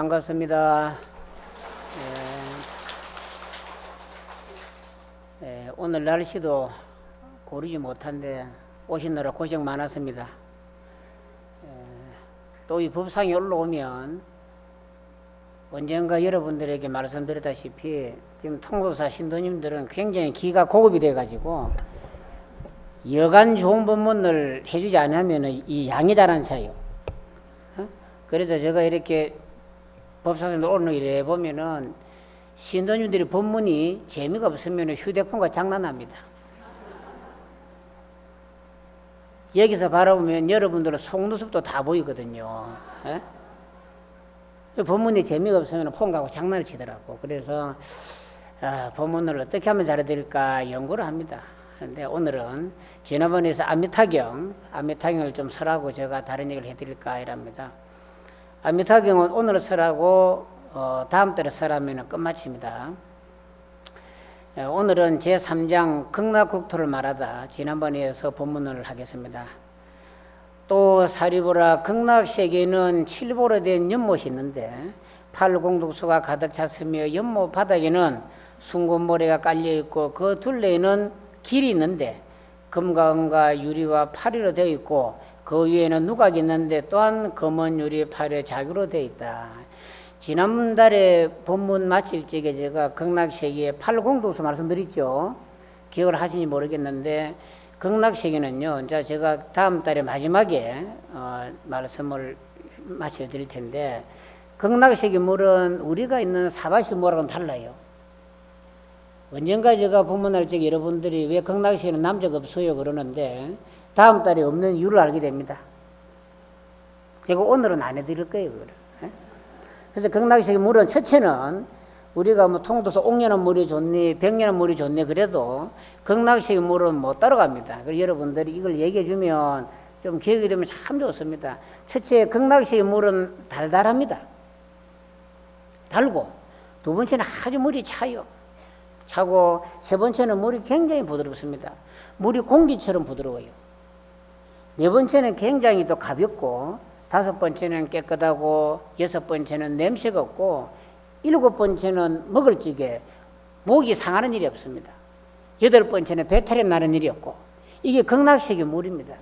반갑습니다. 오늘 날씨도 고르지 못한데 오시느라 고생 많았습니다. 또 이 법상에 올라오면 언젠가 여러분들에게 말씀드렸다시피 지금 통도사 신도님들은 굉장히 기가 고급이 돼가지고 여간 좋은 법문을 해주지 않으면 이 양이 잘안 차요. 그래서 제가 이렇게 법사선에 오는 일에 보면은 신도님들이 법문이 재미가 없으면 휴대폰과 장난합니다. 여기서 바라보면 여러분들은 속눈썹도 다 보이거든요. 법문이 재미가 없으면 폰하고 장난을 치더라고. 그래서 법문을 어떻게 하면 잘해드릴까 연구를 합니다. 그런데 오늘은 지난번에서 안미타경을 좀 설하고 제가 다른 얘기를 해드릴까 이랍니다. 안미타경은 오늘 설하고 다음 달에 설하면 끝마칩니다. 오늘은 제3장 극락국토를 말하다 지난번에서 본문을 하겠습니다. 또 사리보라 극락세계에는 칠보로 된 연못이 있는데 팔공덕수가 가득 찼으며 연못 바닥에는 숭고모래가 깔려있고 그 둘레에는 길이 있는데 금과 은과 유리와 파리로 되어 있고 그 위에는 누각이 있는데 또한 검은 유리 파리의 자기로 되어 있다. 지난달에 본문 마칠 적에 제가 극락세계의 팔공덕수 말씀드렸죠. 기억을 하시는지 모르겠는데 극락세계는요, 제가 다음 달에 마지막에 말씀을 마쳐 드릴 텐데 극락세계 물은 우리가 있는 사바시 물하고는 달라요. 언젠가 제가 본문할 적에 여러분들이 왜 극락세계는 남자가 없어요 그러는데 다음 달에 없는 이유를 알게 됩니다. 제가 오늘은 안 해드릴 거예요. 그거를. 그래서 극락세계 물은 첫째는 우리가 뭐 통도서 옥년한 물이 좋니 백년한 물이 좋니 그래도 극락세계 물은 못 따라갑니다. 그래서 여러분들이 이걸 얘기해 주면 좀 기억이 되면 참 좋습니다. 첫째 극락세계 물은 달달합니다. 달고 두 번째는 아주 물이 차고 세 번째는 물이 굉장히 부드럽습니다. 물이 공기처럼 부드러워요. 네 번째는 굉장히 또 가볍고 다섯 번째는 깨끗하고 여섯 번째는 냄새가 없고 일곱 번째는 먹을 적에 목이 상하는 일이 없습니다. 여덟 번째는 배탈이 나는 일이 없고 이게 극락세계 물입니다.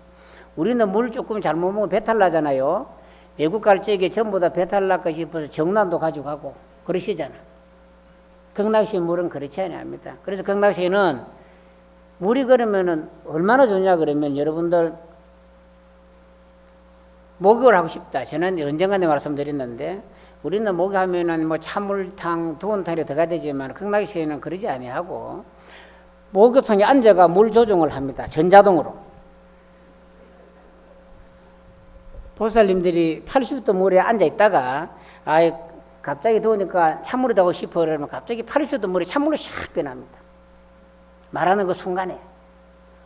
우리는 물 조금 잘못 먹으면 배탈 나잖아요. 외국 갈 적에 전부 다 배탈 날까 싶어서 정난도 가지고 가고 그러시잖아. 극락세계 물은 그렇지 않습니다. 그래서 극락세계는 물이 그러면은 얼마나 좋냐 그러면 여러분들 목욕을 하고 싶다. 저는 언젠가 말씀드렸는데 우리는 목욕하면은 뭐 찬물탕, 두원탕에 들어가야 되지만 극락세계는 그러지 아니하고 목욕통에 앉아가 물 조정을 합니다. 전자동으로. 보살님들이 80도 물에 앉아 있다가 갑자기 더우니까 찬물이 가고 싶어 그러면 갑자기 80도 물에 찬물로 샥 변합니다. 말하는 그 순간에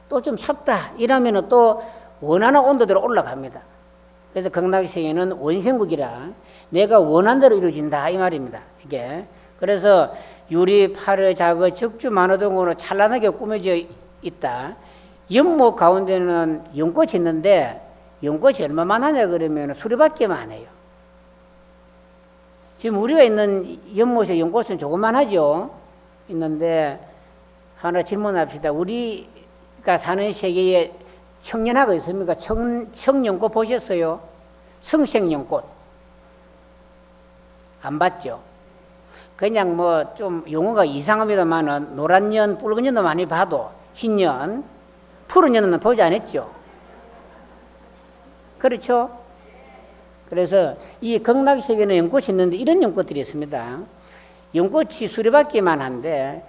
또 좀 춥다 이러면은 또 원하는 온도대로 올라갑니다. 그래서 극락세계는 원생국이라 내가 원한 대로 이루어진다 이 말입니다. 이게 그래서 유리, 파르, 자거, 적주, 만호등으로 찬란하게 꾸며져 있다. 연못 가운데는 연꽃이 있는데 연꽃이 얼마만 하냐 그러면 수리밖에만 해요. 지금 우리가 있는 연못에 연꽃은 조금만 하죠. 있는데 하나 질문합시다. 우리가 사는 세계에 청년하고 있습니까? 청연꽃 보셨어요? 청색연꽃 안 봤죠? 그냥 뭐 좀 용어가 이상합니다만은 노란 연, 붉은 연도 많이 봐도 흰 연, 푸른 연은 보지 않았죠? 그렇죠? 그래서 이 극락세계는 연꽃이 있는데 이런 연꽃들이 있습니다. 연꽃이 수레받기만 한데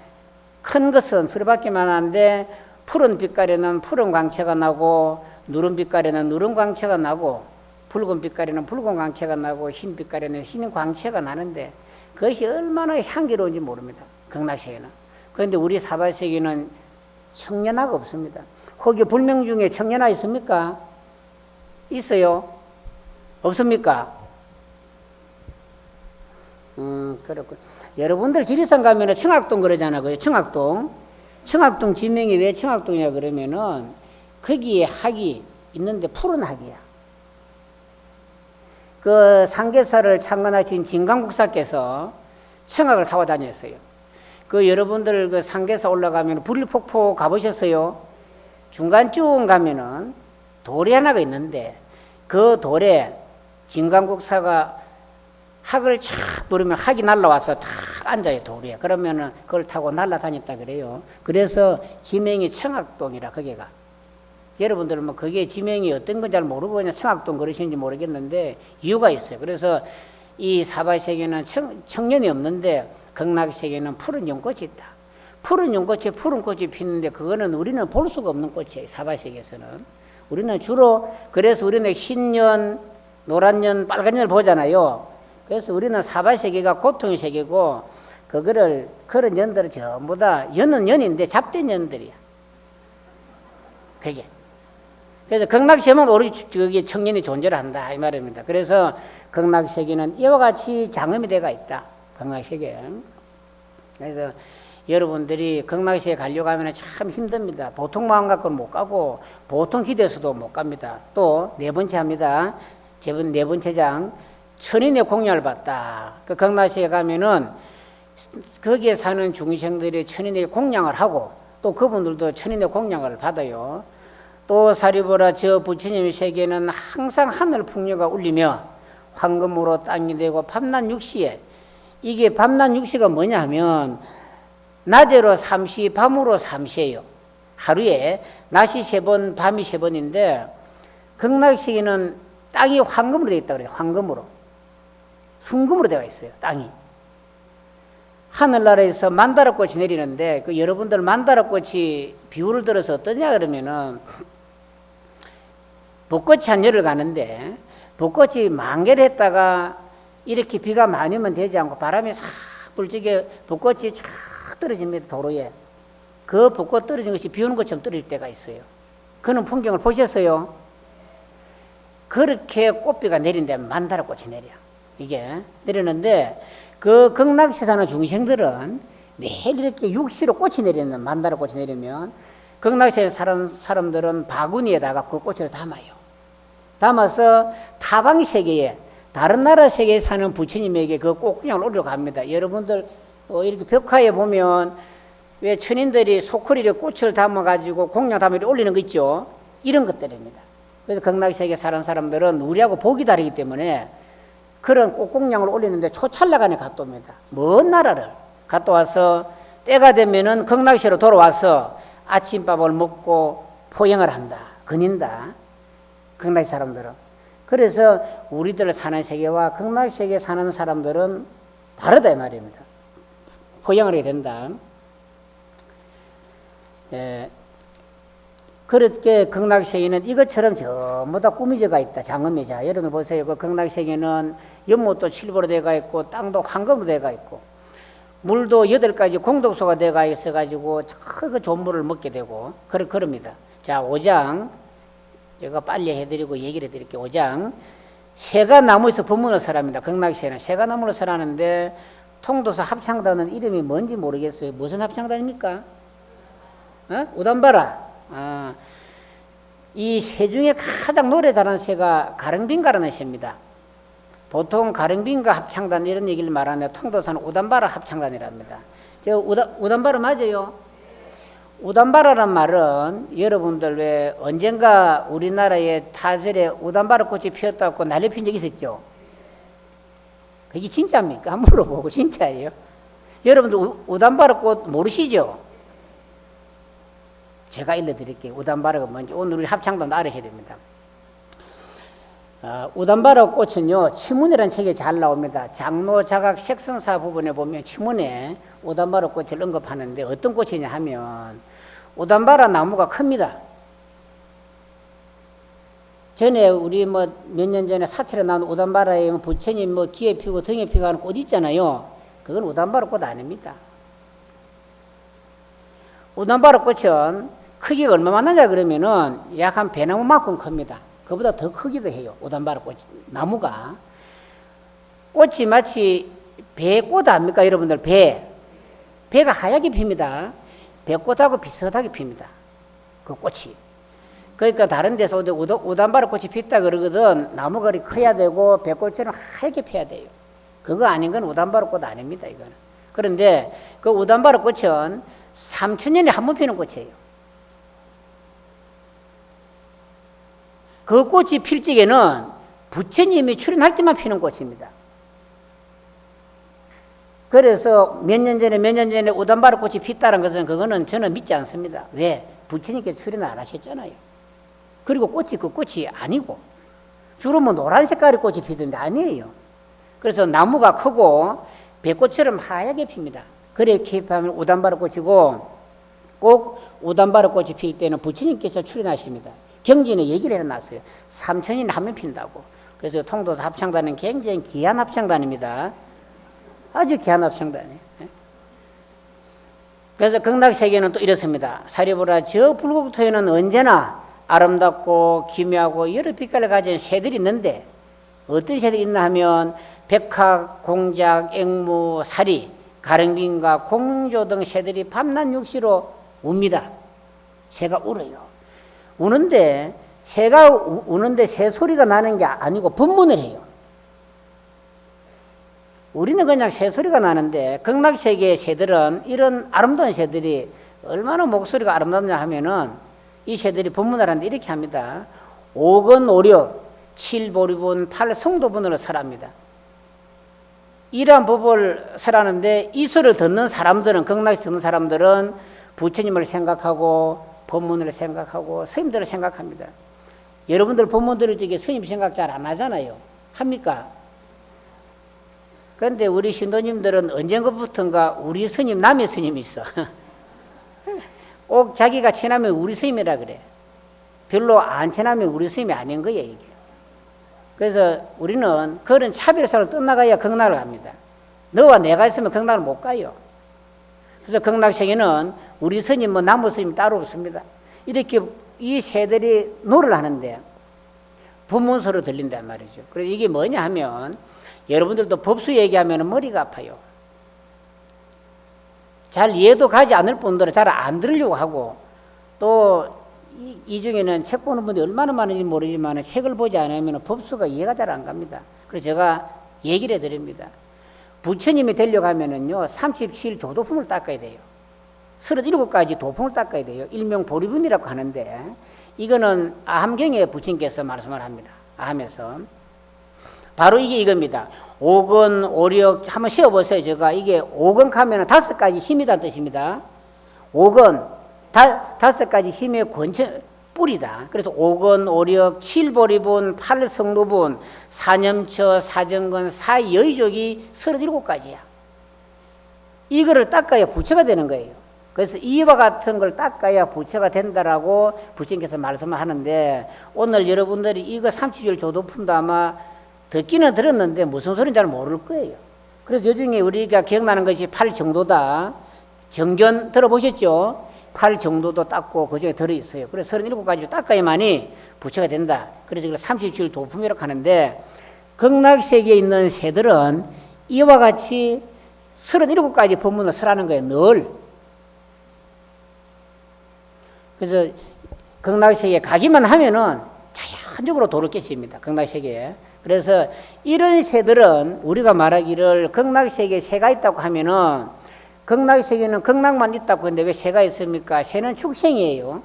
큰 것은 수레받기만 한데 푸른 빛깔에는 푸른 광채가 나고 누른 빛깔에는 누른 광채가 나고 붉은 빛깔에는 붉은 광채가 나고 흰 빛깔에는 흰 광채가 나는데 그것이 얼마나 향기로운지 모릅니다. 극락세계는. 그런데 우리 사바세계는 청년화가 없습니다. 혹여 불명 중에 청년화 있습니까? 있어요? 없습니까? 그렇군. 여러분들 지리산 가면은 청학동 그러잖아요. 청학동 지명이 왜 청학동이냐 그러면은 거기에 학이 있는데 푸른 학이야. 그 상계사를 창건하신 진강국사께서 청학을 타고 다녔어요. 그 여러분들 그 상계사 올라가면 불일폭포 가보셨어요? 중간쯤 가면은 돌이 하나가 있는데 그 돌에 진강국사가 학을 착 부르면 학이 날라와서 탁 앉아요, 돌에. 그러면은 그걸 타고 날아다녔다 그래요. 그래서 지명이 청학동이라, 거기가. 여러분들은 뭐 그게 지명이 어떤 건지 잘 모르고 그냥 청학동 그러시는지 모르겠는데 이유가 있어요. 그래서 이 사바세계는 청년이 없는데 극락세계는 푸른 연꽃이 있다. 푸른 연꽃에 푸른 꽃이 피는데 그거는 우리는 볼 수가 없는 꽃이에요, 사바세계에서는. 우리는 주로, 그래서 우리는 흰 연, 노란 연, 빨간 연을 보잖아요. 그래서 우리는 사바세계가 고통의 세계고, 그거를, 그런 연들은 전부 다, 연은 연인데 잡된 연들이야. 그게. 그래서 극락세계만 오로지 저기 청년이 존재를 한다, 이 말입니다. 그래서 극락세계는 이와 같이 장엄이 돼가 있다, 극락세계. 그래서 여러분들이 극락세계 가려고 하면 참 힘듭니다. 보통 마음 갖고는 못 가고, 보통 기대서도 못 갑니다. 또, 네 번째 합니다. 네 번째 장. 천인의 공양을 받다. 그 극락세계 가면은 거기에 사는 중생들이 천인의 공양을 하고 또 그분들도 천인의 공양을 받아요. 또 사리보라 저 부처님의 세계는 항상 하늘 풍류가 울리며 황금으로 땅이 되고 밤낮 육시에, 이게 밤낮 육시가 뭐냐 하면 낮에로 삼시 밤으로 삼시예요. 하루에 낮이 3번 밤이 3번인데 극락세계는 땅이 황금으로 되어 있다고 그래요. 황금으로. 순금으로 되어 있어요, 땅이. 하늘나라에서 만다라꽃이 내리는데 그 여러분들 만다라꽃이 비유를 들어서 어떠냐 그러면은 벚꽃이 한 열흘 가는데 벚꽃이 만개를 했다가 이렇게 비가 많이 오면 되지 않고 바람이 싹 불적에 벚꽃이 쫙 떨어집니다, 도로에. 그 벚꽃 떨어진 것이 비 오는 것처럼 떨어질 때가 있어요. 그런 풍경을 보셨어요? 그렇게 꽃비가 내린다면 만다라꽃이 내려. 이게 내리는데 그 극락세 사는 중생들은 매일 이렇게 육시로 꽃이 내리는, 만다라꽃이 내리면 극락세에 사는 사람들은 바구니에다가 그 꽃을 담아요. 담아서 타방 세계에, 다른 나라 세계에 사는 부처님에게 그 꽃구녕을 올려갑니다. 여러분들 이렇게 벽화에 보면 왜 천인들이 소쿠리에 꽃을 담아가지고 공양 담아 올리는 거 있죠? 이런 것들입니다. 그래서 극락세계에 사는 사람들은 우리하고 복이 다르기 때문에 그런 꽃공양을 올리는데 초찰나간에 갔다 옵니다. 먼 나라를 갔다 와서 때가 되면은 극락세로 돌아와서 아침밥을 먹고 포행을 한다, 거닌다, 극락세 사람들은. 그래서 우리들 사는 세계와 극락세계에 사는 사람들은 다르다 이 말입니다. 포행을 하게 된다. 그렇게 극락세계는 이것처럼 전부 다 꾸미져가 있다, 장엄이자. 여러분 보세요. 그 극락세계는 연못도 칠보로 되어가 있고 땅도 황금으로 되어가 있고 물도 8가지 공독소가 되어가 있어가지고 그 좋은 물을 먹게 되고 그럽니다. 자, 5장 제가 빨리 해드리고 얘기를 해드릴게요. 5장. 새가 나무에서 법문을 설합니다. 극락세계는 새가 나무로 설하는데 통도사 합창단은 이름이 뭔지 모르겠어요. 무슨 합창단입니까? 우담바라. 이 새 중에 가장 노래 잘하는 새가 가릉빈가라는 새입니다. 보통 가릉빈가 합창단 이런 얘기를 말하는데 통도사는 우담바라 합창단이랍니다. 저 우담바라 맞아요? 우담바라란 말은 여러분들 왜 언젠가 우리나라의 타절에 우담바라 꽃이 피었다고 난리 핀 적 있었죠? 그게 진짜입니까? 한번 물어보고 진짜예요? 여러분들 우담바라 꽃 모르시죠? 제가 일러드릴게요. 우담바라가 뭔지 오늘 우리 합창단도 알으셔야 됩니다. 우담바라 꽃은요, 치문이라는 책에 잘 나옵니다. 장로자각 색성사 부분에 보면 치문에 우담바라 꽃을 언급하는데 어떤 꽃이냐 하면 우담바라 나무가 큽니다. 전에 우리 몇 년 전에 사찰에 나온 우담바라에 부처님 귀에 피고 등에 피고 하는 꽃 있잖아요. 그건 우담바라 꽃 아닙니다. 우담바라 꽃은 크기가 얼마나 나냐 그러면은 약 한 배나무만큼 큽니다. 그보다 더 크기도 해요. 우담바라 꽃 나무가. 꽃이 마치 배꽃 아닙니까 여러분들? 배가 하얗게 핍니다. 배꽃하고 비슷하게 핍니다. 그 꽃이. 그러니까 다른 데서 우단바로 꽃이 폈다 그러거든. 나무가 커야 되고 백꽃처럼 하얗게 펴야 돼요. 그거 아닌 건 우단바로 꽃 아닙니다. 이거는. 그런데 그 우단바로 꽃은 3000년에 한 번 피는 꽃이에요. 그 꽃이 필 적에는 부처님이 출연할 때만 피는 꽃입니다. 그래서 몇 년 전에 우단바로 꽃이 폈다는 것은 그거는 저는 믿지 않습니다. 왜? 부처님께 출연 안 하셨잖아요. 그리고 꽃이 그 꽃이 아니고 주로 뭐 노란 색깔의 꽃이 피던데 아니에요. 그래서 나무가 크고 백꽃처럼 하얗게 핍니다. 그렇게 피면 우단바로 꽃이고 꼭 우단바로 꽃이 필 때는 부처님께서 출연하십니다. 경전에 얘기를 해놨어요. 3000년에 한 번 핀다고. 그래서 통도사 합창단은 굉장히 귀한 합창단입니다. 아주 귀한 합창단이에요. 그래서 극락세계는 또 이렇습니다. 사리부라 저 불국토에는 언제나 아름답고 기묘하고 여러 빛깔을 가진 새들이 있는데 어떤 새들이 있나 하면 백학, 공작, 앵무, 사리, 가릉빈과 공조 등 새들이 밤낮 육시로 웁니다. 새가 울어요. 우는데 새가 우는데 새 소리가 나는 게 아니고 법문을 해요. 우리는 그냥 새 소리가 나는데 극락세계의 새들은 이런 아름다운 새들이 얼마나 목소리가 아름답냐 하면은 이 새들이 법문을 하는데 이렇게 합니다. 5건 5력 7보리분 8성도분으로 설합니다. 이러한 법을 설하는데 이 소리를 듣는 사람들은 극락에서 듣는 사람들은 부처님을 생각하고 법문을 생각하고 스님들을 생각합니다. 여러분들 법문 들을 적에 스님 생각 잘 안 하잖아요. 합니까? 그런데 우리 신도님들은 언젠가부터인가 우리 스님, 남의 스님이 있어. 꼭 자기가 친하면 우리 스님이라 그래. 별로 안 친하면 우리 스님이 아닌 거예요, 이게. 그래서 우리는 그런 차별성을 떠나가야 극락을 갑니다. 너와 내가 있으면 극락을 못 가요. 그래서 극락세계는 우리 스님, 뭐 나무 스님 따로 없습니다. 이렇게 이 새들이 노래를 하는데 법문서로 들린단 말이죠. 그래서 이게 뭐냐 하면 여러분들도 법수 얘기하면 머리가 아파요. 잘 이해도 가지 않을 뿐더러 잘 안 들으려고 하고 또 이 중에는 책 보는 분들이 얼마나 많은지 모르지만 책을 보지 않으면 법수가 이해가 잘 안 갑니다. 그래서 제가 얘기를 해드립니다. 부처님이 되려고 하면은요 37조도품을 닦아야 돼요. 37가지 도품을 닦아야 돼요. 일명 보리분이라고 하는데 이거는 아함경에 부처님께서 말씀을 합니다. 아함에서 바로 이게 이겁니다. 5건, 5력 한번 쉬어보세요. 제가 이게 5건 하면 5가지 힘이란 뜻입니다. 5건 5가지 힘의 권천 뿌리다. 그래서 5건, 5력, 7보리분, 8성도분, 4념처, 4정건, 4여의족이 37가지야. 이거를 닦아야 부처가 되는 거예요. 그래서 이와 같은 걸 닦아야 부처가 된다라고 부처님께서 말씀을 하는데 오늘 여러분들이 이거 37절 조도품도 아마 듣기는 들었는데 무슨 소리인지 잘 모를 거예요. 그래서 요즘에 우리가 기억나는 것이 8정도다. 정견 들어보셨죠? 8정도도 닦고 그 중에 들어있어요. 그래서 37가지를 닦아야만이 부처가 된다. 그래서 이걸 37절 도품이라고 하는데 극락세계에 있는 새들은 이와 같이 37가지 법문을 설하는 거예요. 늘. 그래서 극락세계에 가기만 하면은 자연적으로 도를 깨집니다. 극락세계에. 그래서 이런 새들은 우리가 말하기를 극락세계에 새가 있다고 하면은 극락세계는 극락만 있다고 하는데 왜 새가 있습니까? 새는 축생이에요.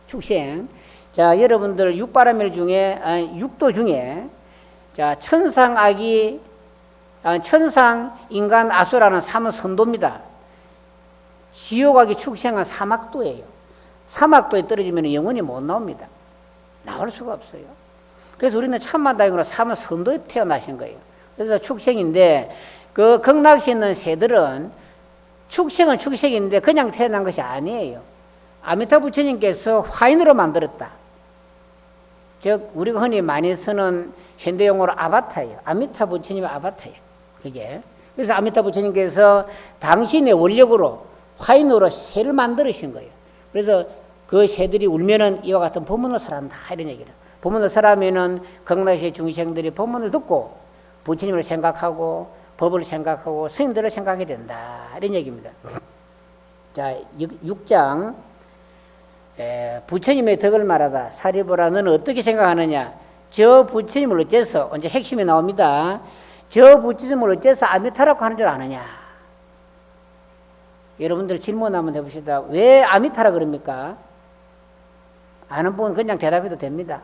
축생. 자, 여러분들 육바라밀 중에, 육도 중에, 자, 천상, 악이, 천상, 인간, 아수라는 3은 선도입니다. 지옥악이 축생은 사막도예요. 사막도에 떨어지면 영원히 못 나옵니다. 나올 수가 없어요. 그래서 우리는 참만 다행으로 3은 선도에 태어나신 거예요. 그래서 축생인데 그 극락시에 있는 새들은 축생은 축생인데 그냥 태어난 것이 아니에요. 아미타 부처님께서 화인으로 만들었다. 즉 우리가 흔히 많이 쓰는 현대용어로 아바타예요. 아미타 부처님의 아바타예요. 그게. 그래서 아미타 부처님께서 당신의 원력으로 화인으로 새를 만들으신 거예요. 그래서 그 새들이 울면은 이와 같은 법문을 설한다 이런 얘기를. 법문을 설하면은 극락시의 중생들이 법문을 듣고 부처님을 생각하고 법을 생각하고 스님들을 생각하게 된다 이런 얘기입니다. 자, 6장 부처님의 덕을 말하다. 사리보라 너는 어떻게 생각하느냐? 저 부처님을 어째서 언제 핵심이 나옵니다. 저 부처님을 어째서 아미타라고 하는 줄 아느냐? 여러분들 질문 한번 해봅시다. 왜 아미타라 그럽니까? 아는 분은 그냥 대답해도 됩니다.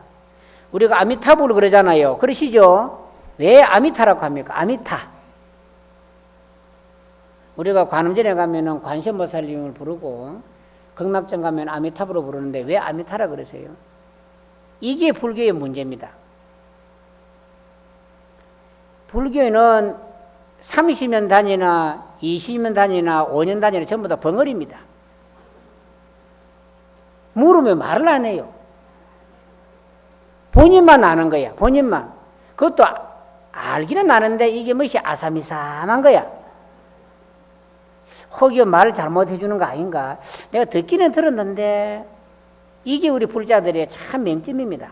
우리가 아미타불을 그러잖아요. 그러시죠? 왜 아미타라고 합니까? 아미타. 우리가 관음전에 가면은 관세음보살님을 부르고 극락전 가면 아미타불로 부르는데 왜 아미타라 그러세요? 이게 불교의 문제입니다. 불교에는 30년 단위나 20년 단위나 5년 단위나 전부 다 벙어리입니다. 물으면 말을 안 해요. 본인만 아는 거야. 본인만. 그것도 알기는 아는데 이게 무엇이 아사미삼한 거야. 혹여 말을 잘못해 주는 거 아닌가. 내가 듣기는 들었는데 이게 우리 불자들의 참 맹점입니다.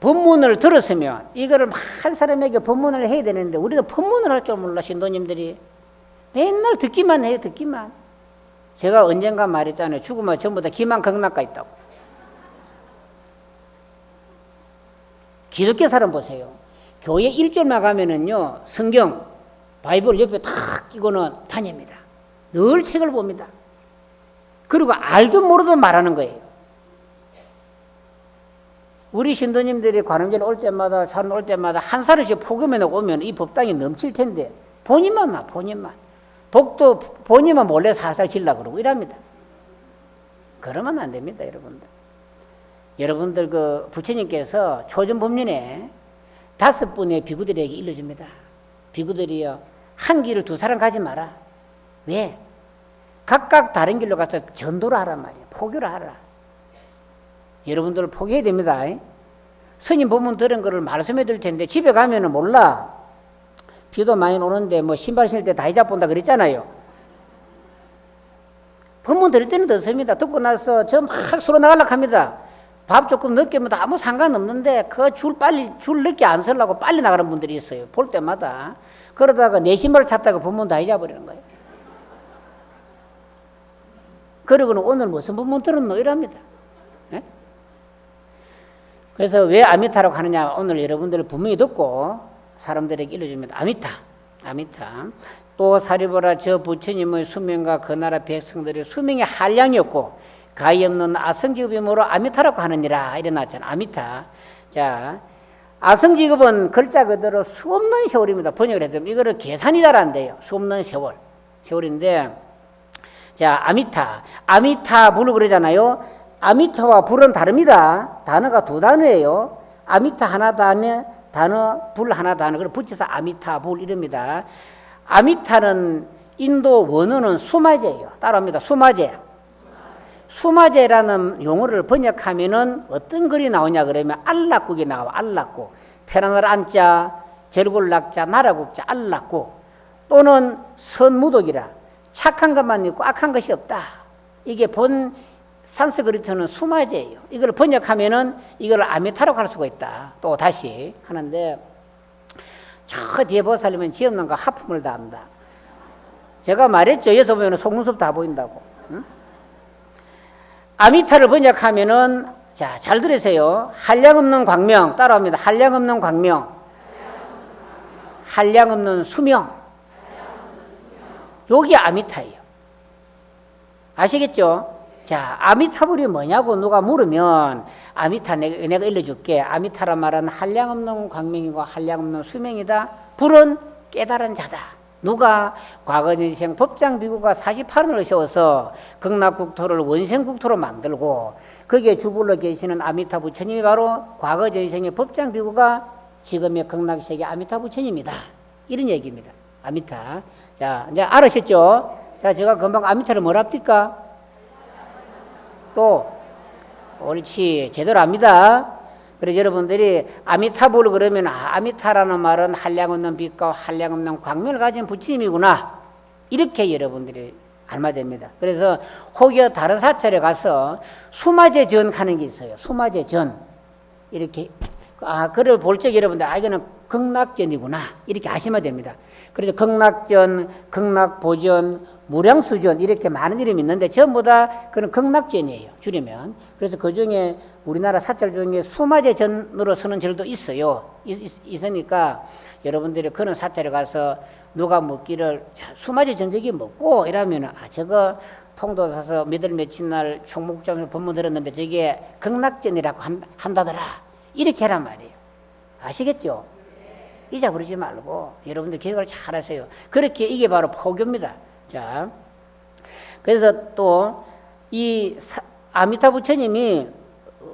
법문을 들었으면 이거를 한 사람에게 법문을 해야 되는데 우리가 법문을 할 줄 몰라. 신도님들이 맨날 듣기만 해요. 듣기만. 제가 언젠가 말했잖아요. 죽으면 전부 다 기만 극락가 있다고. 기독교 사람 보세요. 교회 일절만 가면은요, 성경, 바이블 옆에 탁 끼고는 다닙니다. 늘 책을 봅니다. 그리고 알든 모르든 말하는 거예요. 우리 신도님들이 관음전 올 때마다, 산 올 때마다 한 사람씩 포금해 놓고 오면 이 법당이 넘칠 텐데, 본인만 나, 본인만. 복도 본인만 몰래 살살 질라 그러고 이랍니다. 그러면 안 됩니다, 여러분들. 여러분들 그 부처님께서 초전법륜에 5분의 비구들에게 일러줍니다. 비구들이요, 한 길을 두 사람 가지 마라. 왜? 각각 다른 길로 가서 전도를 하란 말이에요. 포교를 하라. 여러분들 포기해야 됩니다. 스님 법문 들은 거를 말씀해 드릴 텐데 집에 가면은 몰라. 비도 많이 오는데 뭐 신발 신을 때 다 잊어본다 그랬잖아요. 법문 들을 때는 듣습니다. 듣고 나서 저 막 서로 나가려고 합니다. 밥 조금 늦게 오면 아무 상관없는데 그 줄 늦게 안 서려고 빨리 나가는 분들이 있어요. 볼 때마다. 그러다가 내 신발을 찾다가 법문 다 잊어버리는 거예요. 그러고는 오늘 무슨 법문 들었노? 이랍니다. 예? 그래서 왜 아미타라고 하느냐? 오늘 여러분들 분명히 듣고 사람들에게 일러줍니다. 아미타. 또 사리보라 저 부처님의 수명과 그 나라 백성들의 수명이 한량이었고 가히 없는 아성직업이므로 아미타라고 하느니라. 이래놨잖아. 아미타. 자, 아성직업은 글자 그대로 수없는 세월입니다. 번역을 해도 이거를 계산이 잘 안 돼요. 수없는 세월인데, 자, 아미타 불을 그러잖아요. 아미타와 불은 다릅니다. 단어가 두 단어예요. 아미타 하나 단어, 불 하나 단어. 그걸 붙여서 아미타 불 이럽니다. 아미타는 인도 원어는 수마제예요. 따라합니다. 수마제라는 용어를 번역하면은 어떤 글이 나오냐 그러면 알락국이 나와. 알락국. 편안할 안자, 절골 낙자, 나라국자, 알락국. 또는 선무독이라. 착한 것만 있고 악한 것이 없다. 이게 본 산스크리트는 수마제예요. 이걸 번역하면은 이걸 아미타라고 할 수가 있다. 또 다시 하는데 저 뒤에 보살님은 지 없는 거 하품을 다 한다. 제가 말했죠. 여기서 보면 속눈썹 다 보인다고. 응? 아미타를 번역하면은 자, 잘 들으세요. 한량없는 광명 따라합니다. 한량없는 광명, 한량없는 수명. 여기 아미타예요. 아시겠죠? 자, 아미타불이 뭐냐고 누가 물으면 아미타 내가 일러줄게. 아미타란 말은 한량없는 광명이고 한량없는 수명이다. 불은 깨달은 자다. 누가 과거전생 법장비구가 48원을 세워서 극락국토를 원생국토로 만들고 거기에 주불러 계시는 아미타 부처님이 바로 과거전생의 법장비구가 지금의 극락세계 아미타 부처님이다. 이런 얘기입니다. 아미타. 자, 이제 알으셨죠? 자, 제가 금방 아미타를 뭐라 합니까? 또 옳지, 제대로 압니다. 그래서 여러분들이 아미타불 그러면 아미타라는 말은 한량없는 빛과 한량없는 광명을 가진 부처님이구나, 이렇게 여러분들이 알면 됩니다. 그래서 혹여 다른 사찰에 가서 수마제 전 가는 게 있어요. 수마제 전 이렇게 그걸 볼 적 여러분들 이거는 극락전이구나 이렇게 아시면 됩니다. 그래서 극락전, 극락보전, 무량수전 이렇게 많은 이름이 있는데 전부 다 그런 극락전이에요. 줄이면. 그래서 그중에 우리나라 사절 중에 수마제 전으로 쓰는 절도 있어요. 있으니까 여러분들이 그런 사찰에 가서 누가 묻기를 수마제 전적이 뭐고 이러면 저거 통도사서 몇월 며칠 날 총목장에서 법문 들었는데 저게 극락전이라고 한다더라. 이렇게 하란 말이에요. 아시겠죠? 잊어버리지 말고 여러분들 기억을 잘 하세요. 그렇게 이게 바로 포교입니다. 자, 그래서 또 이 아미타 부처님이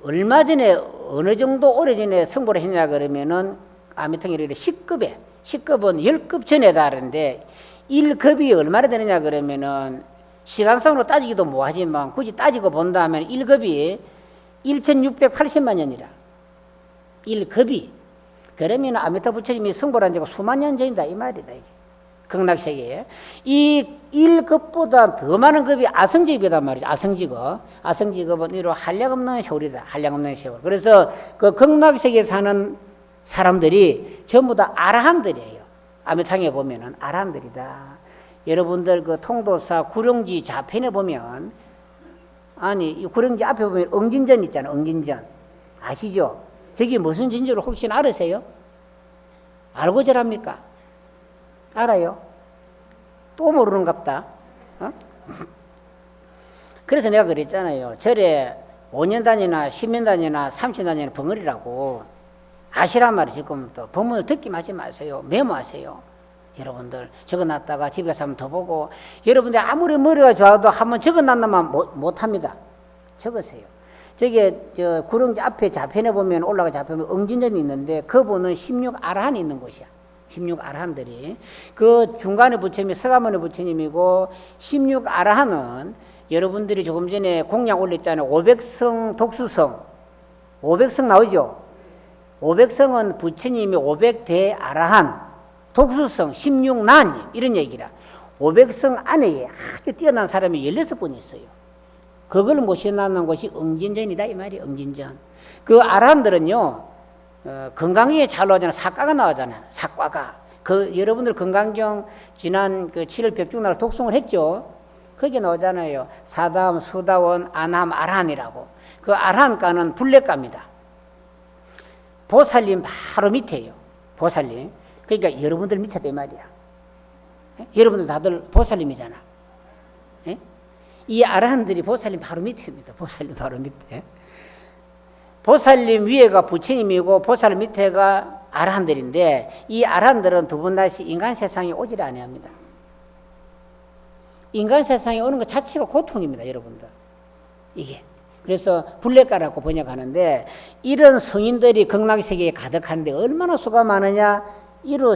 얼마 전에 어느 정도 오래전에 성불을 했냐 그러면은 아미타가 10급에 10급은 10급 전에 달하는데 1급이 얼마나 되느냐 그러면은 시간상으로 따지기도 뭐하지만 굳이 따지고 본다면 1급이 1680만 년이라 1급이 그러면 아미타 부처님이 성불한 지가 수만 년 전이다 이 말이다. 이게. 극락세계에 이 1급보다 더 많은 급이 아성직이단 말이죠. 아성직업. 아성직업은 이로 한량없는 세월이다. 한량없는 세월. 그래서 그 극락세계에 사는 사람들이 전부 다 아라한들이에요. 아미탕에 보면은 아라한들이다. 여러분들 그 통도사 구룡지 좌편에 보면 아니 이 구룡지 앞에 보면 응진전 있잖아요. 응진전. 아시죠? 저기 무슨 진주를 혹시 알으세요? 알고 절합니까? 알아요? 또 모르는갑다. 어? 그래서 내가 그랬잖아요. 절에 5년 단위나 10년 단위나 30년 단위나 벙어리라고 아시란 말이에요. 지금부터 법문을 듣기 하지 마세요. 메모하세요. 여러분들 적어놨다가 집에 가서 한번 더 보고 여러분들 아무리 머리가 좋아도 한번 적어놨나만 못합니다. 적으세요. 저게 저 구릉 앞에 좌편에 보면 올라가 좌편에 응진전이 있는데 그분은 16아라한이 있는 곳이야. 16아라한들이 그 중간에 부처님이 서가모니 부처님이고 16아라한은 여러분들이 조금 전에 공약 올렸잖아요. 500성 독수성 500성 나오죠. 500성은 부처님이 500대 아라한 독수성 16나님 이런 얘기라. 500성 안에 아주 뛰어난 사람이 16분 있어요. 그걸 모셔놨는 곳이 응진전이다 이 말이 응진전. 그 아라한들은요 건강에 잘 나오잖아. 사과가 나오잖아. 사과가. 그 여러분들 건강경 지난 그 7월 백중날 독송을 했죠. 거기에 나오잖아요. 사담, 수다원, 아남, 아라한이라고. 그 아라한가는 불례가입니다. 보살님 바로 밑에요. 보살님. 그러니까 여러분들 밑에다 이 말이야. 여러분들 다들 보살님이잖아. 에? 이 아라한들이 보살님 바로 밑에입니다. 보살님 바로 밑에. 보살님 위에가 부처님이고 보살님 밑에가 아라한들인데 이 아라한들은 두 분 다시 인간 세상에 오지를 않아야 합니다. 인간 세상에 오는 것 자체가 고통입니다. 여러분들. 이게. 그래서 불례가라고 번역하는데 이런 성인들이 극락세계에 가득한데 얼마나 수가 많으냐 이로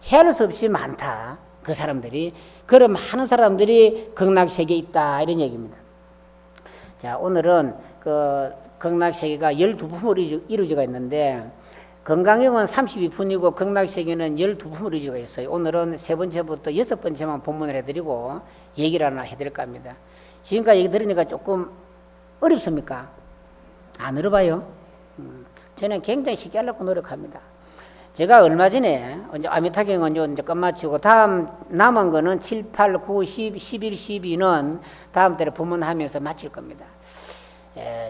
헤아릴 수 없이 많다. 그 사람들이. 그런 많은 사람들이 극락세계에 있다 이런 얘기입니다. 자 오늘은 그 극락세계가 12품으로 이루어지가 있는데 건강형은 32품이고 극락세계는 12품으로 이루어지가 있어요. 오늘은 세 번째부터 여섯 번째만 본문을 해드리고 얘기를 하나 해드릴까 합니다. 지금까지 얘기 들으니까 조금 어렵습니까? 안 어려봐요? 저는 굉장히 쉽게 하려고 노력합니다. 제가 얼마 전에 이제 아미타경은 이제 끝마치고 다음 남은 거는 7, 8, 9, 10, 11, 12는 다음 달에 본문하면서 마칠 겁니다.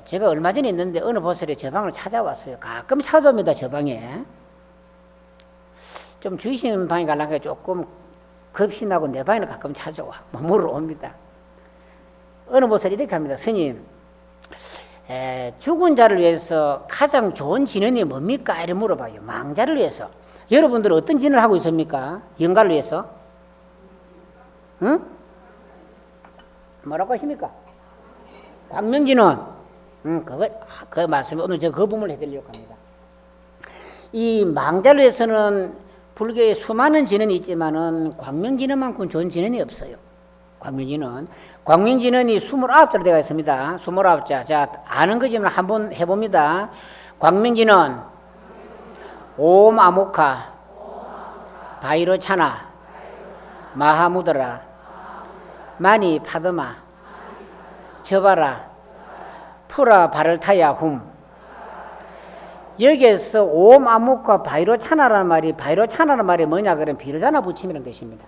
제가 얼마 전에 있는데 어느 보살이 저 방을 찾아왔어요. 가끔 찾아옵니다. 저 방에. 좀 주시는 방에 가려니까 조금 겁신하고 내 방에는 가끔 찾아와. 몸으로 옵니다. 어느 보살이 이렇게 합니다. 스님, 죽은 자를 위해서 가장 좋은 진언이 뭡니까? 이렇게 물어봐요. 망자를 위해서. 여러분들은 어떤 진언을 하고 있습니까? 영가를 위해서? 응? 뭐라고 하십니까? 광명진언. 그 말씀에 오늘 제가 그 부분을 해드리려고 합니다. 이 망자를 위해서는 불교에 수많은 진언이 있지만은 광명진언만큼 좋은 진언이 없어요. 광명진언이 29자로 되어 있습니다. 29자. 자, 아는 거지만 한번 해봅니다. 광명진언, 옴 아모카, 바이로차나, 마하무드라, 마니 파드마, 저바라, 푸라 바를타야 훔. 여기에서 옴 아모카 바이로차나라는 말이 뭐냐 그러면 비로자나 부침이라는 뜻입니다.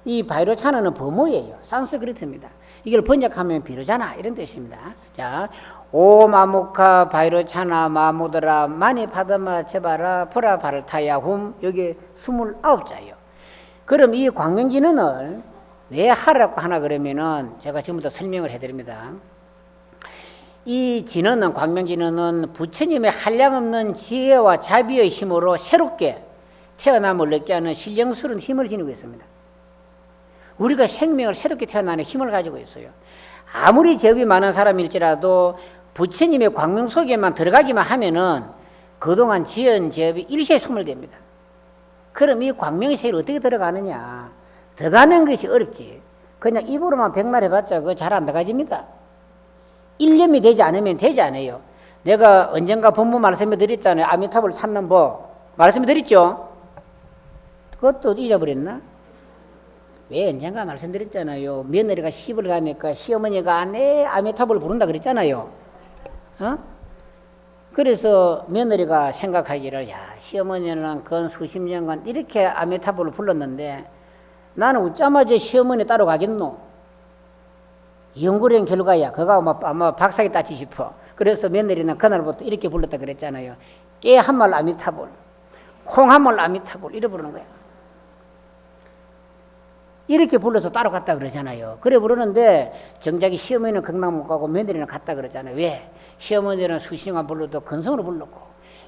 이 바이로차나는 범어예요. 산스크리트입니다. 이걸 번역하면 비로자나 이런 뜻입니다. 자, 오 마무카 바이로차나 마무드라 마니 파드마 제바라 프라 바르타야 훔, 여기 29자예요. 그럼 이 광명진언을 왜 하라고 하나 그러면은 제가 지금부터 설명을 해드립니다. 이 진언은, 광명진언은 부처님의 한량없는 지혜와 자비의 힘으로 새롭게 태어남을 얻게 하는 신령스러운 힘을 지니고 있습니다. 우리가 생명을 새롭게 태어나는 힘을 가지고 있어요. 아무리 죄업이 많은 사람일지라도 부처님의 광명 속에만 들어가기만 하면은 그동안 지은 죄업이 일시에 소멸됩니다. 그럼 이 광명의 세계를 어떻게 들어가느냐? 들어가는 것이 어렵지. 그냥 입으로만 백날 해봤자 그거 잘 안 들어가집니다. 일념이 되지 않으면 되지 않아요. 내가 언젠가 본문 말씀해 드렸잖아요. 아미타불을 찾는 법 말씀해 드렸죠? 그것도 잊어버렸나? 왜 언젠가 말씀드렸잖아요. 며느리가 시집을 가니까 시어머니가 아내 아미타불을 부른다 그랬잖아요. 그래서 며느리가 생각하기를, 야, 시어머니는 건 수십 년간 이렇게 아미타불을 불렀는데 나는 웃자마자 시어머니 따로 가겠노? 연구된 결과야. 그거 아마 박사기 따지 싶어. 그래서 며느리는 그날부터 이렇게 불렀다 그랬잖아요. 깨 한 말 아미타불, 콩 한 말 아미타불 이래 부르는 거야. 이렇게 불러서 따로 갔다 그러잖아요. 그래 부르는데 정작이 시어머니는 극락 못 가고 며느리는 갔다 그러잖아요. 왜? 시어머니는 수시간 불러도 근성으로 불렀고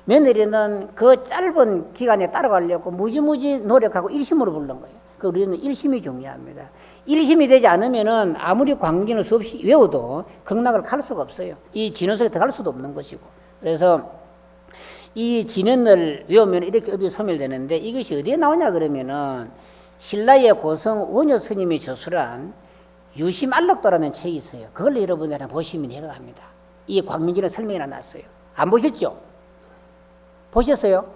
며느리는 그 짧은 기간에 따라가려고 무지무지 노력하고 일심으로 부른 거예요. 그 우리는 일심이 중요합니다. 일심이 되지 않으면은 아무리 광진을 수없이 외워도 극락을 갈 수가 없어요. 이 진원 속에 들어갈 수도 없는 것이고. 그래서 이 진원을 외우면 이렇게 업이 소멸되는데 이것이 어디에 나오냐 그러면은 신라의 고성 원효 스님이 저술한 유심안락도라는 책이 있어요. 그걸 여러분들은 보시면 이해가 갑니다. 이 광명진의 설명이 나왔어요. 안 보셨죠? 보셨어요?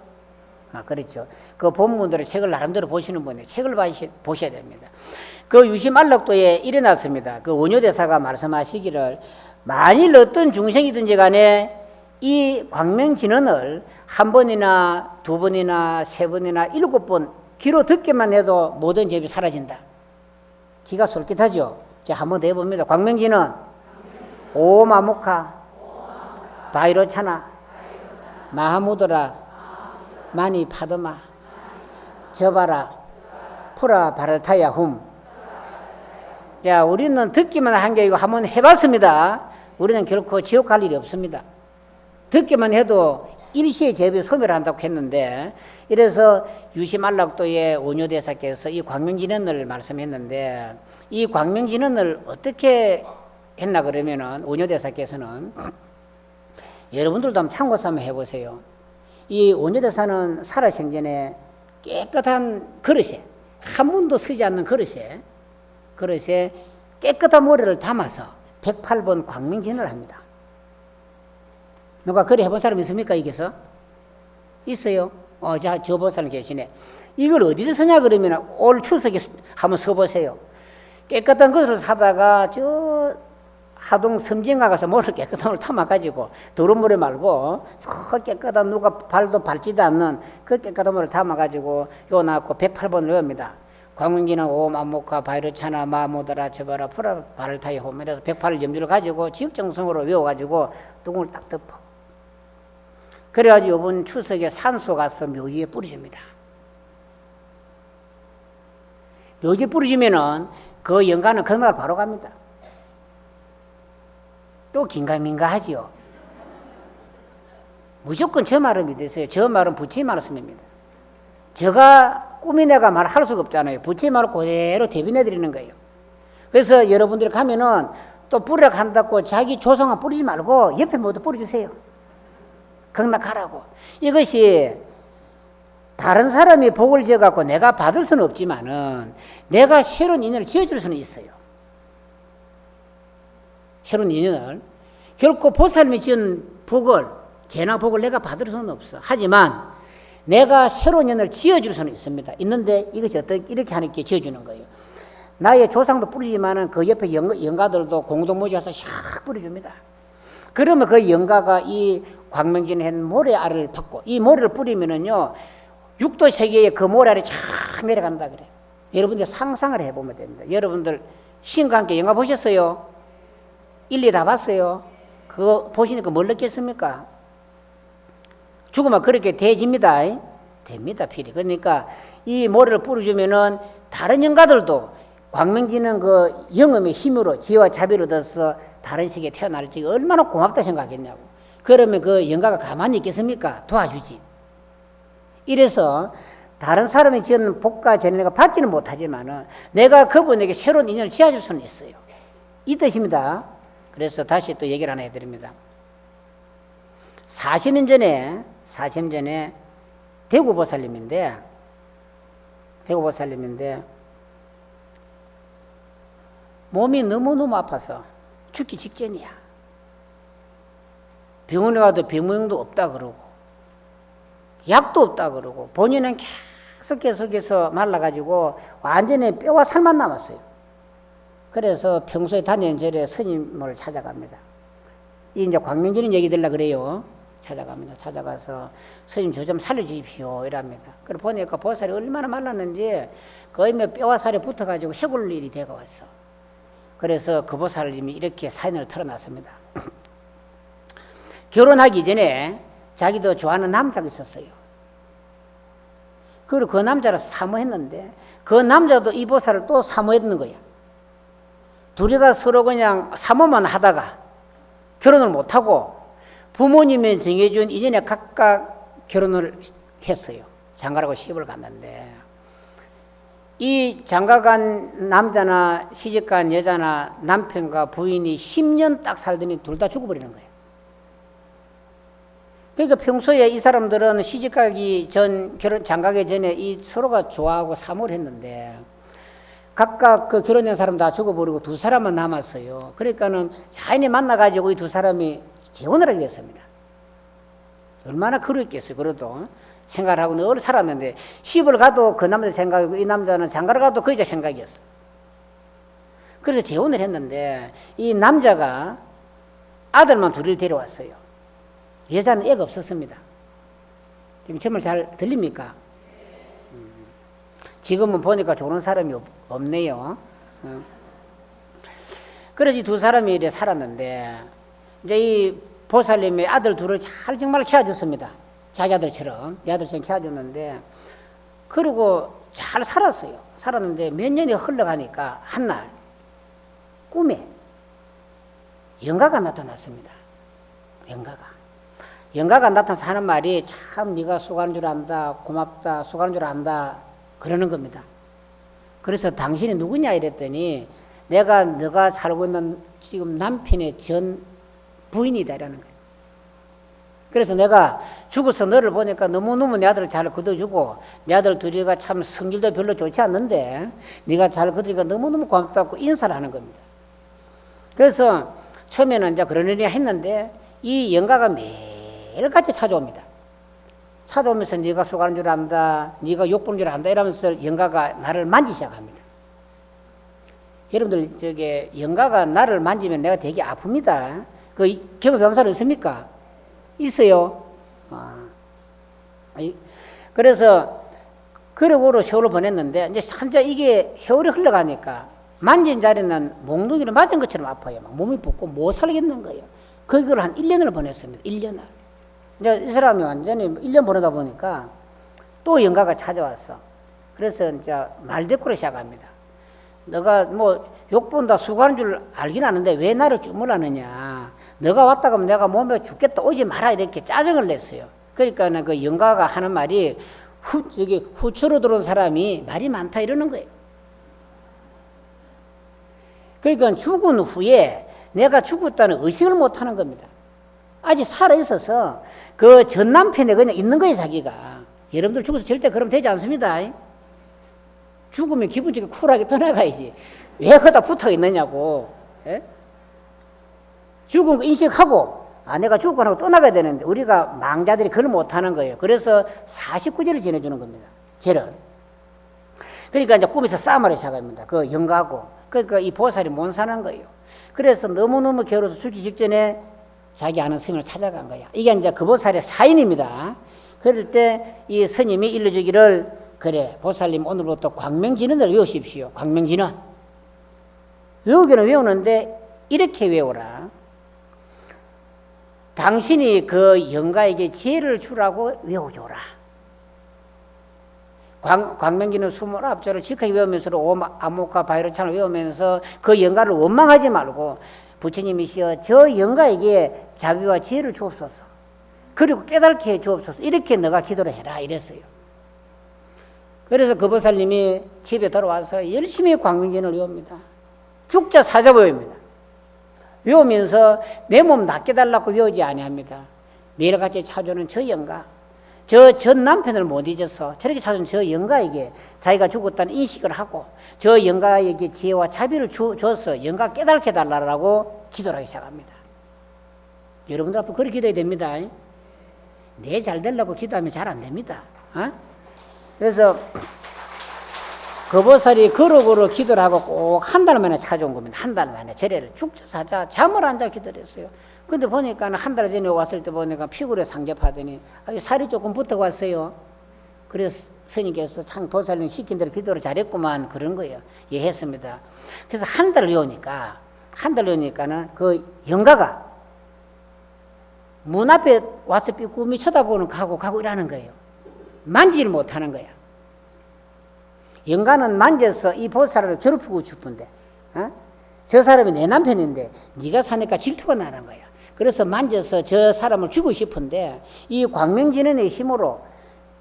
그렇죠. 그 본문들의 책을 나름대로 보시는 분이 책을 보셔야 됩니다. 그 유심안락도에 일어났습니다. 그 원효대사가 말씀하시기를, 만일 어떤 중생이든지 간에 이 광명진언을 한 번이나 두 번이나 세 번이나 7번 귀로 듣기만 해도 모든 죄업이 사라진다. 기가 솔깃하죠? 자, 한번 더 해봅니다. 광명진언 오마무카 바이로차나 마하무드라 마니 파드마 저바라 프라 바르타야 훔. 자, 우리는 듣기만 한 게 아니고 한번 해봤습니다. 우리는 결코 지옥 갈 일이 없습니다. 듣기만 해도 일시의 죄업이 소멸한다고 했는데, 이래서 유심안락도의 원효대사께서 이 광명진언을 말씀했는데, 이 광명진언을 어떻게 했나 그러면은 원효대사께서는, 여러분들도 한번 참고서 한번 해보세요. 이 원효대사는 살아생전에 깨끗한 그릇에, 한 번도 쓰지 않는 그릇에 깨끗한 모래를 담아서 108번 광명진언을 합니다. 누가 그래 해본 사람 있습니까? 여기서? 있어요? 자, 저 본 사람 계시네. 이걸 어디서 쓰냐 그러면 올 추석에 한번 써보세요. 깨끗한 것을 사다가 저 하동 섬진가 가서 모래를 깨끗한 걸 담아가지고 더러운 물에 말고 저 깨끗한 누가 발도 밟지도 않는 그 깨끗한 물을 담아가지고 요 나왔고 108번을 외웁니다. 광명진언 옴 암목화 바이르차나 마모드라 저바라 프라 바를타이 홈이라서 108을 염주를 가지고 지극정성으로 외워가지고 둥을 딱 덮어. 그래가지고 이번 추석에 산소 가서 묘지에 뿌려줍니다. 묘지에 뿌려주면은 그 영가는 그날 바로 갑니다. 또 긴가민가 하지요. 무조건 저 말을 믿으세요. 저 말은 부처의 말씀입니다. 제가 꾸미내가 말할 수가 없잖아요. 부처의 말을 그대로 대변해드리는 거예요. 그래서 여러분들이 가면은 또 뿌려 간다고 자기 조상은 뿌리지 말고 옆에 모두 뿌려주세요. 극락하라고. 이것이 다른 사람이 복을 지어갖고 내가 받을 수는 없지만은 내가 새로운 인연을 지어줄 수는 있어요. 새로운 인연을. 결코 보살님이 지은 복을, 재나 복을 내가 받을 수는 없어. 하지만 내가 새로운 인연을 지어줄 수는 있습니다. 있는데 이것이 이렇게 하니까 지어주는 거예요. 나의 조상도 뿌리지만은 그 옆에 영가들도 공동모지해서 샥 뿌려줍니다. 그러면 그 영가가 이 광명진에 한 모래알을 받고, 이 모래를 뿌리면은요, 육도 세계에 그 모래알이 쫙 내려간다 그래. 여러분들 상상을 해보면 됩니다. 여러분들 신과 함께 영화 보셨어요? 1, 2 다 봤어요? 그거 보시니까 뭘 느꼈습니까? 죽으면 그렇게 돼집니다. 됩니다, 필이. 그러니까 이 모래를 뿌려주면은 다른 영가들도 광명지는 그 영음의 힘으로 지혜와 자비를 얻어서 다른 세계에 태어날지 얼마나 고맙다 생각했냐고. 그러면 그 영가가 가만히 있겠습니까? 도와주지. 이래서 다른 사람이 지은 복과 전에 내가 받지는 못하지만은 내가 그분에게 새로운 인연을 지어줄 수는 있어요. 이 뜻입니다. 그래서 다시 또 얘기를 하나 해드립니다. 40년 전에 대구보살님인데 몸이 너무너무 아파서 죽기 직전이야. 병원에 가도 병명도 없다 그러고 약도 없다 그러고 본인은 계속해서 말라가지고 완전히 뼈와 살만 남았어요. 그래서 평소에 다니는 절에 스님을 찾아갑니다. 이 이제 광명지는 얘기 들라 그래요. 찾아갑니다. 찾아가서 스님 저 좀 살려주십시오 이랍니다. 그래 보니까 보살이 얼마나 말랐는지 거의 뭐 뼈와 살이 붙어가지고 해골 일이 되어 왔어. 그래서 그 보살님이 이렇게 사연을 털어놨습니다. 결혼하기 전에 자기도 좋아하는 남자가 있었어요. 그리고 그 남자를 사모했는데 그 남자도 이 보살을 또 사모했는 거야. 둘이가 서로 그냥 사모만 하다가 결혼을 못하고 부모님이 정해준 이전에 각각 결혼을 했어요. 장가라고 시집을 갔는데 이 장가간 남자나 시집간 여자나 남편과 부인이 10년 딱 살더니 둘 다 죽어버리는 거예요. 그러니까 평소에 이 사람들은 시집가기 전, 장가기 전에 이 서로가 좋아하고 사모를 했는데 각각 그 결혼한 사람 다 죽어버리고 두 사람만 남았어요. 그러니까는 자연히 만나가지고 이 두 사람이 재혼을 하게 됐습니다. 얼마나 그랬겠어요. 그래도 생각을 하고 늘 살았는데 시집을 가도 그 남자 생각이고 이 남자는 장가를 가도 그 여자 생각이었어. 그래서 재혼을 했는데 이 남자가 아들만 둘을 데려왔어요. 여자는 애가 없었습니다. 지금 제 말 잘 들립니까? 지금은 보니까 좋은 사람이 없네요. 그래서 이 두 사람이 이래 살았는데 이제 이 보살님의 아들 둘을 잘 정말 키워줬습니다. 자기 아들처럼 내 아들처럼 키워줬는데 그리고 잘 살았어요. 살았는데 몇 년이 흘러가니까 한날 꿈에 영가가 나타났습니다. 영가가 나타나서 하는 말이 참 네가 수고하는 줄 안다, 고맙다, 수고하는 줄 안다 그러는 겁니다. 그래서 당신이 누구냐 이랬더니 내가 너가 살고 있는 지금 남편의 전 부인이다 이라는 거예요. 그래서 내가 죽어서 너를 보니까 너무너무 내 아들을 잘 거둬주고 내 아들 둘이가 참 성질도 별로 좋지 않는데 네가 잘 거두니까 너무너무 고맙다고 인사를 하는 겁니다. 그래서 처음에는 이제 그런 일이 했는데 이 영가가 매일같이 찾아옵니다. 찾아오면서 네가 수고하는 줄 안다, 네가 욕 보는 줄 안다 이러면서 영가가 나를 만지기 시작합니다. 여러분들 저게 영가가 나를 만지면 내가 되게 아픕니다. 그 경험해본 사람 있습니까? 있어요. 그래서 그러고로 세월을 보냈는데 이제 한자 이게 세월이 흘러가니까 만진 자리는 몽둥이를 맞은 것처럼 아파요. 막 몸이 붓고 못 살겠는 거예요. 그걸 한 1년을 보냈습니다. 1년을. 이제 이 사람이 완전히 1년 보내다 보니까 또 영가가 찾아왔어. 그래서 이제 말대꾸를 시작합니다. 너가 뭐 욕본다 수고하는 줄 알긴 아는데 왜 나를 주문하느냐. 너가 왔다 가면 내가 몸에 죽겠다 오지 마라 이렇게 짜증을 냈어요. 그러니까 그 영가가 하는 말이 후추로 들어온 사람이 말이 많다 이러는 거예요. 그러니까 죽은 후에 내가 죽었다는 의식을 못 하는 겁니다. 아직 살아있어서 그 전 남편에 그냥 있는 거예요, 자기가. 여러분들 죽어서 절대 그러면 되지 않습니다. 죽으면 기본적으로 쿨하게 떠나가야지. 왜 거기다 붙어 있느냐고. 예? 죽은 거 인식하고, 내가 죽고 나고 떠나가야 되는데, 우리가 망자들이 그걸 못 하는 거예요. 그래서 49제를 지내주는 겁니다. 제를. 그러니까 이제 꿈에서 싸움을 시작합니다. 그 영가하고. 그러니까 이 보살이 못 사는 거예요. 그래서 너무너무 괴로워서 죽기 직전에 자기 아는 스님을 찾아간 거야. 이게 이제 그 보살의 사인입니다. 그럴 때 이 스님이 일러주기를 그래, 보살님 오늘부터 광명진언을 외우십시오. 광명진언. 외우기는 외우는데 이렇게 외우라. 당신이 그 영가에게 지혜를 주라고 외워줘라. 광명진언 29절을 지하게 외우면서 암흑과 바이러찬을 외우면서 그 영가를 원망하지 말고 부처님이시여 저 영가에게 자비와 지혜를 주옵소서. 그리고 깨닫게 해 주옵소서. 이렇게 너가 기도를 해라 이랬어요. 그래서 그 보살님이 집에 돌아와서 열심히 광명진을 외웁니다. 죽자 사자 외웁니다. 외우면서 내 몸 낫게달라고 외우지 아니합니다. 매일같이 찾아오는 저 영가, 저 전 남편을 못 잊어서 저렇게 찾아온 저 영가에게 자기가 죽었다는 인식을 하고 저 영가에게 지혜와 자비를 줘서 영가 깨닫게 달라고 기도를 하기 시작합니다. 여러분들 앞으로 그렇게 기도해야 됩니다. 내 잘 되려고 기도하면 잘 안 됩니다. 그래서 그 보살이 거룩으로 기도를 하고 꼭 한 달 만에 찾아온 겁니다. 한 달 만에 절에를 죽자 사자 잠을 안 자 기도를 했어요. 근데 보니까 한 달 전에 왔을 때 보니까 피골에 상접하더니 살이 조금 붙어 왔어요. 그래서 스님께서 참 보살님 시킨 대로 기도를 잘했구만 그런 거예요. 예, 했습니다. 그래서 한 달을 외우니까는 그 영가가 문 앞에 와서 삐꾸미 쳐다보는 가고 이러는 거예요. 만지를 못하는 거야. 영가는 만져서 이 보살을 괴롭히고 싶은데 저 사람이 내 남편인데 네가 사니까 질투가 나는 거야. 그래서 만져서 저 사람을 주고 싶은데 이 광명진언의 힘으로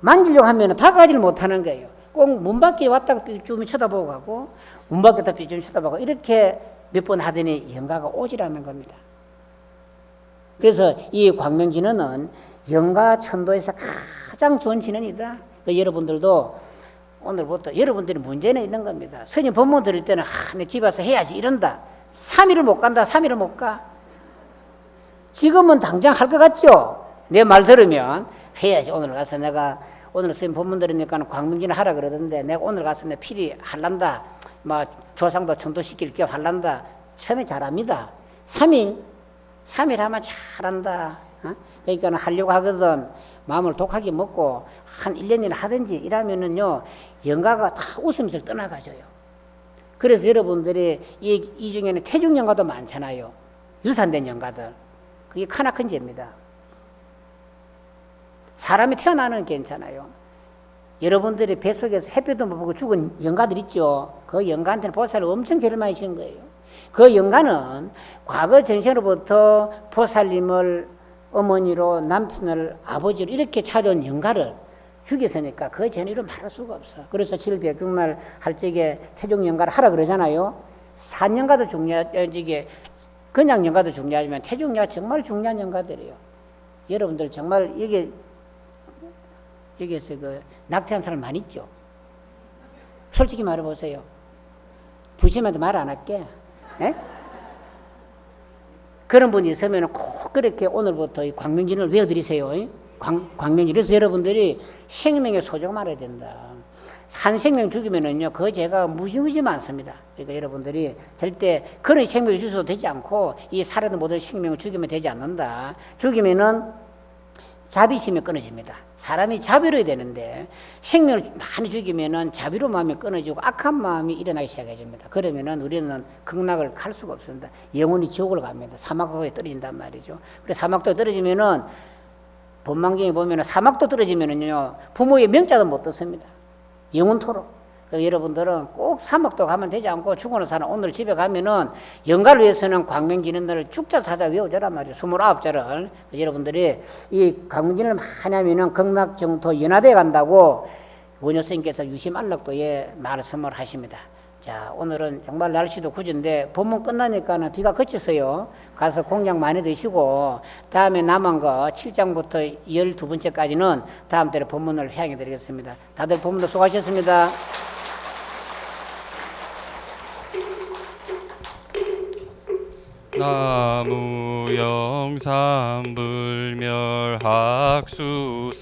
만지려고 하면 다가가지를 못하는 거예요. 꼭 문 밖에 왔다가 삐쭈미 쳐다보고 가고 문 밖에다 삐쭈미 쳐다보고 이렇게 몇 번 하더니 영가가 오지라는 겁니다. 그래서 이 광명진언은 영가 천도에서 가장 좋은 진언이다. 여러분들도 오늘부터 여러분들이 문제는 있는 겁니다. 스님 법문 들을 때는 내 집 와서 해야지 이런다. 3일을 못 간다. 3일을 못 가. 지금은 당장 할 것 같죠? 내 말 들으면 해야지. 오늘 가서 내가 오늘 스님 법문 들으니까 광명진언 하라 그러던데 내가 오늘 가서 내 필히 할란다. 조상도 천도시킬 겸 할란다. 처음에 잘합니다. 3일 하면 잘한다. 그러니까 하려고 하거든. 마음을 독하게 먹고 한 1년이나 하든지 이러면은요 영가가 다 웃으면서 떠나가줘요. 그래서 여러분들이 이 중에는 태중 영가도 많잖아요. 유산된 영가들. 그게 크나큰 죄입니다. 사람이 태어나는 괜찮아요. 여러분들이 뱃속에서 햇볕도 못 보고 죽은 영가들 있죠. 그 영가한테는 보살을 엄청 죄를 많이 지은 거예요. 그 영가는 과거 전생으로부터 보살님을 어머니로 남편을 아버지로 이렇게 찾아온 영가를 죽였으니까 그 죄를 말할 수가 없어. 그래서 7일 백중날 할 적에 태중 영가를 하라 그러잖아요. 산영가도 중요하지, 그냥 영가도 중요하지만 태중 영가 정말 중요한 영가들이에요. 여러분들 정말 여기에서 그 낙태한 사람 많이 있죠. 솔직히 말해보세요. 부심한테 말 안 할게. 에? 그런 분이 있으면 꼭 그렇게 오늘부터 이 광명진을 외워드리세요. 광명진. 그래서 여러분들이 생명의 소중함 알아야 된다. 한 생명 죽이면은요, 그 죄가 무지무지 많습니다. 그러니까 여러분들이 절대 그런 생명을 주셔도 되지 않고, 이 살아도 모든 생명을 죽이면 되지 않는다. 죽이면은 자비심이 끊어집니다. 사람이 자비로워야 되는데, 생명을 많이 죽이면은 자비로 마음이 끊어지고 악한 마음이 일어나기 시작해집니다. 그러면은 우리는 극락을 갈 수가 없습니다. 영원히 지옥을 갑니다. 사막도에 떨어진단 말이죠. 그래서 사막도에 떨어지면은, 법망경에 보면은 사막도 떨어지면은요, 부모의 명자도 못 듣습니다. 영원토록. 여러분들은 꼭 사막도 가면 되지 않고 죽어는 사람 오늘 집에 가면은 영가를 위해서는 광명진언을 죽자 사자 외워줘란 말이에요. 29절을. 여러분들이 이 광명진언을 많이 하면은 극락정토 연화되어 간다고 원효스님께서 유심안락도에 말씀을 하십니다. 자, 오늘은 정말 날씨도 굿인데 법문 끝나니까는 비가 그쳤어요. 가서 공양 많이 드시고 다음에 남은 거 7장부터 12번째까지는 다음 달에 법문을 회양해 드리겠습니다. 다들 법문도 수고하셨습니다. 나무 영삼불멸학수상